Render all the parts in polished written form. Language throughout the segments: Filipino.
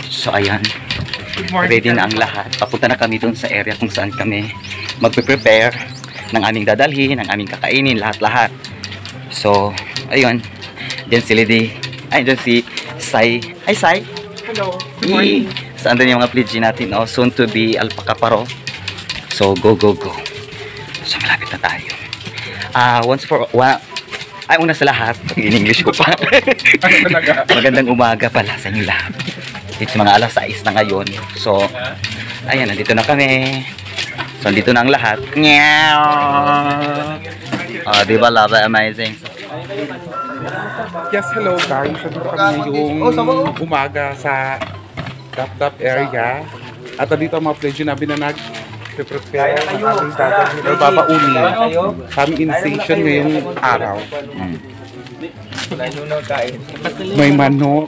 So ayan, ready na ang lahat. Papunta na kami dun sa area kung saan kami magpe-prepare ng aming dadalhin, ng aming kakainin, lahat-lahat. So ayun, dyan si Lady, ay dyan si Sai. Hi Sai! Hello, good morning. Saan din yung mga pledge natin, oh, soon to be Alpaca Paro. So go. So malapit na tayo. Una sa lahat, in English ko pa. Magandang umaga pala sa inyo lahat. It's mga alas 6 na ngayon. So ayan, nandito na kami. So nandito na ang lahat. Diba, love, amazing. Yes, hello guys. Nandito kami yung umaga sa Dap area. At dito ang mga pledge namin na nag-prepare ng aming dadalhin or babaunin sa aming initiation ngayong araw. May manok.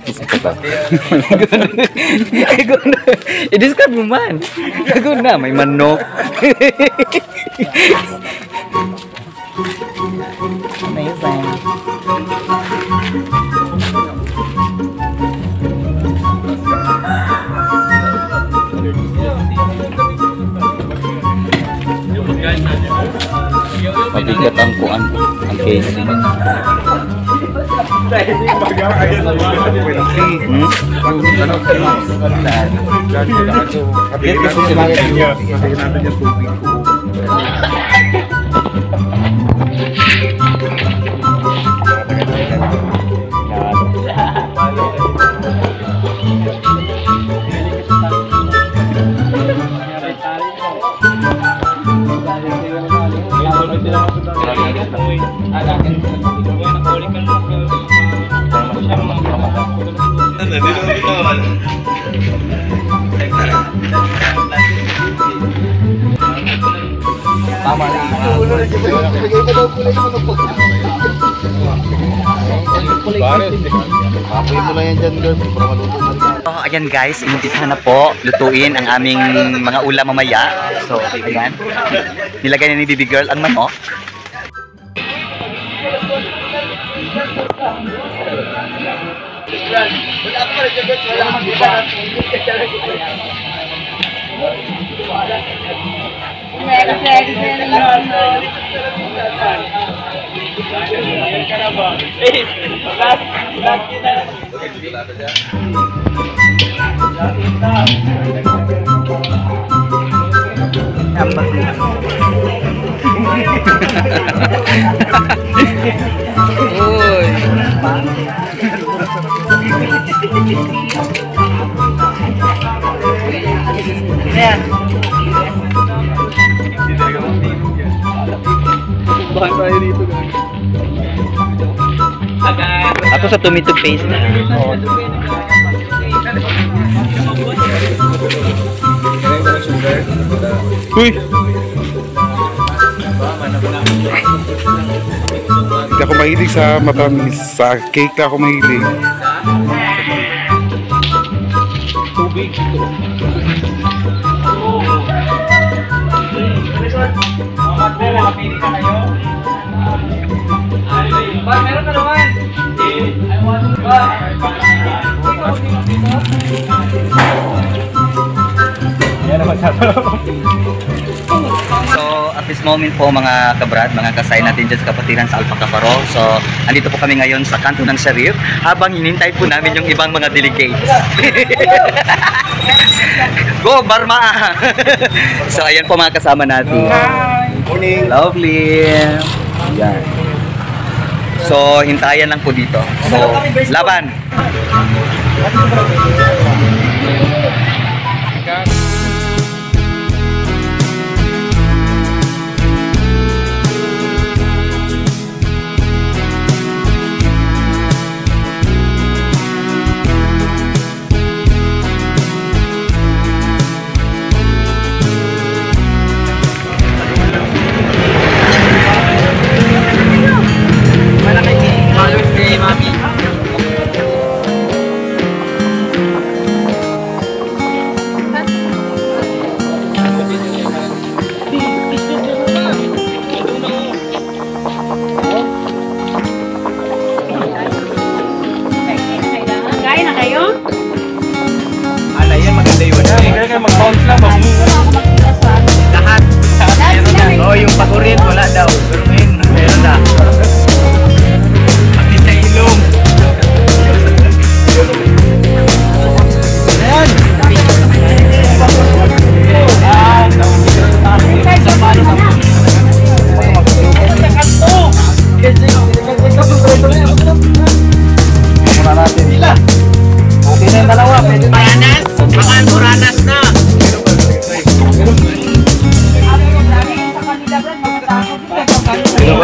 I-describe mo man. Gago na, may manok. Amazing. Mabigat ang kuan, ang casing. So, ayan guys, inumpisa na po lutuin ang aming mga ulam mamaya. So, ayan. Nilagay na ni Baby Girl ang manok. Bahan tayo dito guys. Ako sa tomato paste na. Uy! Hindi ako mahilig sa matamis. Sa cake ako mahilig. Tubig ito. Nakapili na kayo? Ba, meron ka naman? I want to ba? Yan naman sa So, at this moment po mga kabrad, mga kasay natin dyan sa kapatiran sa Alpaca Paro. So, andito po kami ngayon sa kanto ng Sharif habang hinintay po namin yung ibang mga delegates. Go, Barma! So, ayan po mga kasama natin. Hi! Morning! Lovely! Ayan. So, hintayan lang po dito. So, laban!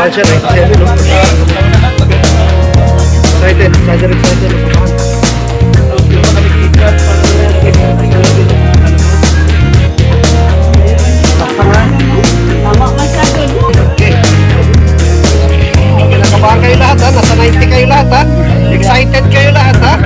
Kinakabahan kayo lahat ha, nasa 90 kayo lahat ha. Excited kayo lahat ha.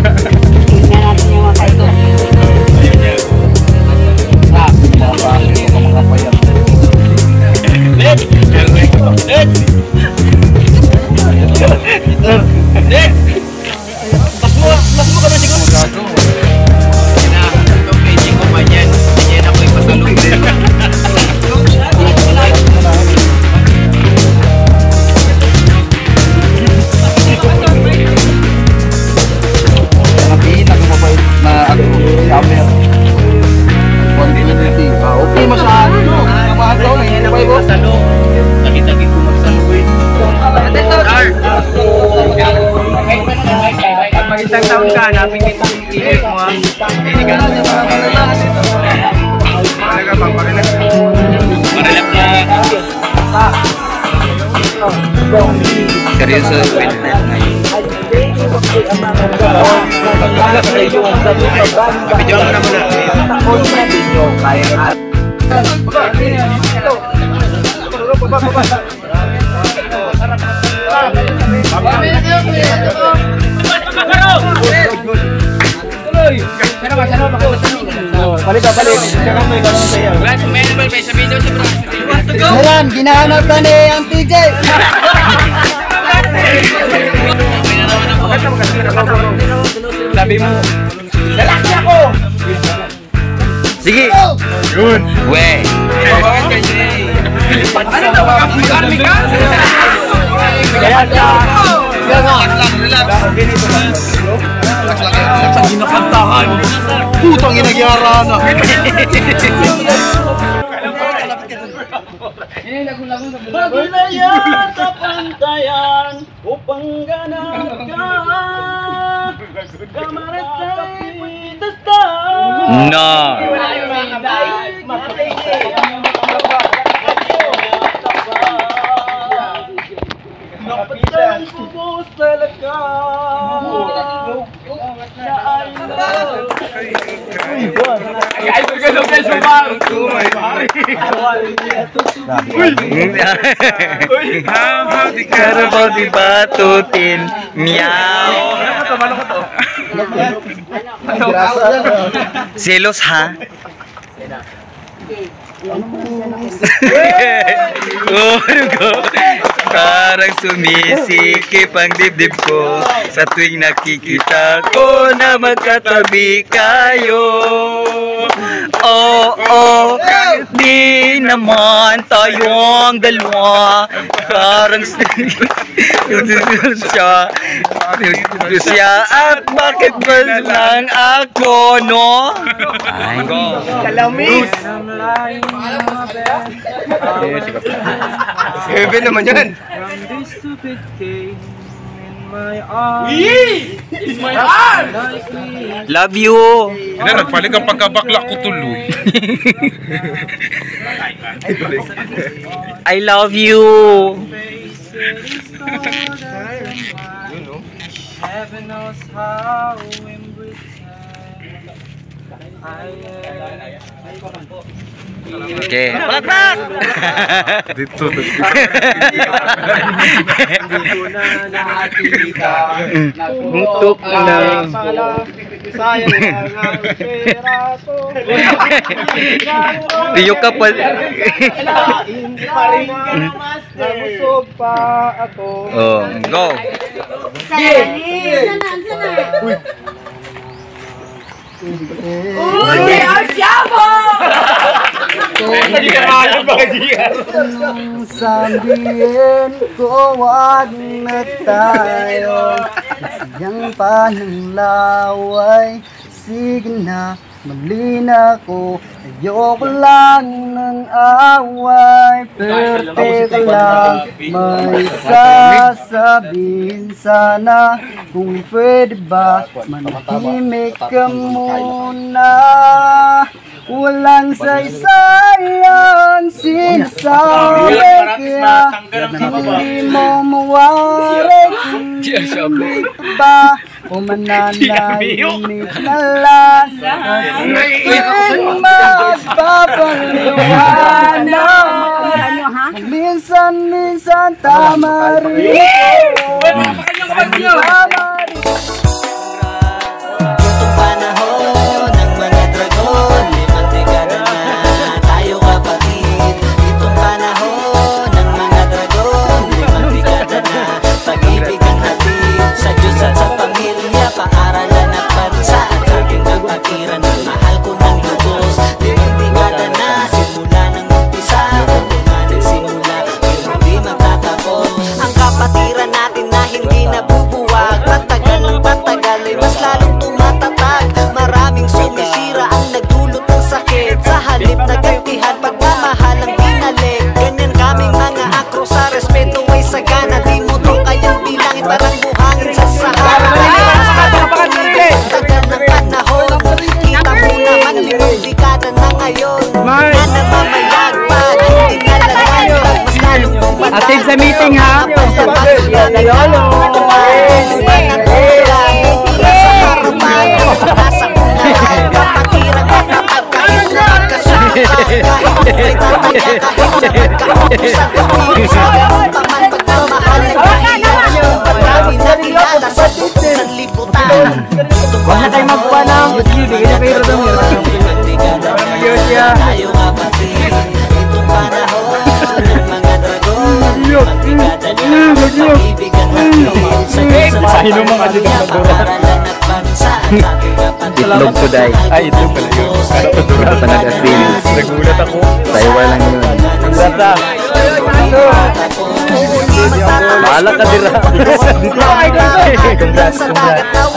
Okay masyado. Namahan daw na yun. Lagi-lagi ko magsaluhin. Pag mag-isang taon ka, hanapin kita yung ilik mo ha. Hindi ka natin talaga pang pakilag. Maralap na. Seryoso, pwede na ngayon. Video mo na muna. Balik. Meron, ginahanap na ni ang TJ. Sabi mo, lalaki ako! Sige! Yun! We! Babagan ka niya eh! Ano na, mag-army ka? Kaya ka! Relax! Ganito lang. Relax ang ginakantahan! Putang ginagyara na! Paglayan sa pantayan upang ganap ka Kamarasay tasta No! Napatan ko po sa lakam na I love Karabaw di batutin. Meow. Selos ha? Parang sumisikip ang dibdib ko sa tuwing nakikita ko na magkatabi kayo. Oo, di naman tayong dalawa. Parang siya at bakit ba lang ako, no? Ay, Kalamis! Heaven naman yan! love you! Hindi, nagpalig ang pagkabakla ko tuloy. I love you! Heaven knows how embrace Okay, palakpak! Dito. Dito na nakakita Buntok na. Sayang lang ang pera ko. Diyo ka pa. Nabusog pa ako. Oh, go! Uy! Asyamo! Anong sabihin ko, wag na tayo Yang panang laway, sige na, mali na ko Ayoko lang ng away, pero teka lang may sasabihin sana Kung pwede ba, manahimik ka muna walang saysayang sinasabi, kaya hindi mo mawari kung dito ba umananahimik na lang aking magpapaliwanag. Minsan tama rin. Itong panahon ng mga dragon, 5 dekada na tayo kapatid. Itong panahon ng mga dragon, 5 dekada na pag-ibig ang hatid sa Diyos at sa pamilya, paaralan at bansa at aking kapatiran. Mahal ko ng lubos, 5 dekada na simula ng umpisa. Nga nagsimula, pero hindi magtatapos. Ang kapatiran natin na hindi nabubuwag, patagal ng patagal ay mas lalong tumatatag. Maraming sumisira ang nagdulot ng sakit, sa halip na gantihan pagmamahal ang binalik. Ganyan kaming mga akro sa respeto ay sagana, di mo to kayang bilangin, parang buhangin sa Sahara. Kaya mas lalong tumigil ang tagal ng panahon. Kita mo naman 5 dekada na ngayon na namamayagpag, hindi nalalayag, mas lalong tumatag. Attend sa meeting, ha? Huwag na kayo magpuan ng bigyan na kayo rin tayo kapatid. Itong panahon ng mga dragon, 5 dekada na pag-ibig ang hatid sa Diyos at sa pamilya, paaralan at bansa at aking kapatid. Itlog today. Ay, itlog pala yun. Para pa nag-asin. Nagulat ako. Taiwan lang yun. Sata. Bahala ka dira.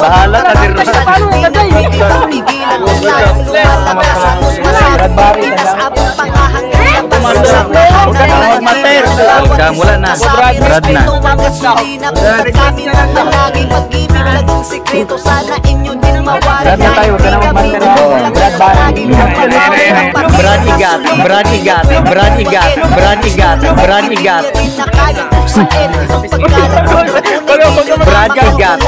Bahala ka dira. Mula na. Brad na. Brad na tayo. Brad Brad igat. Brad igat. Brad igat. Brad igat. Brad igat. Brad igat.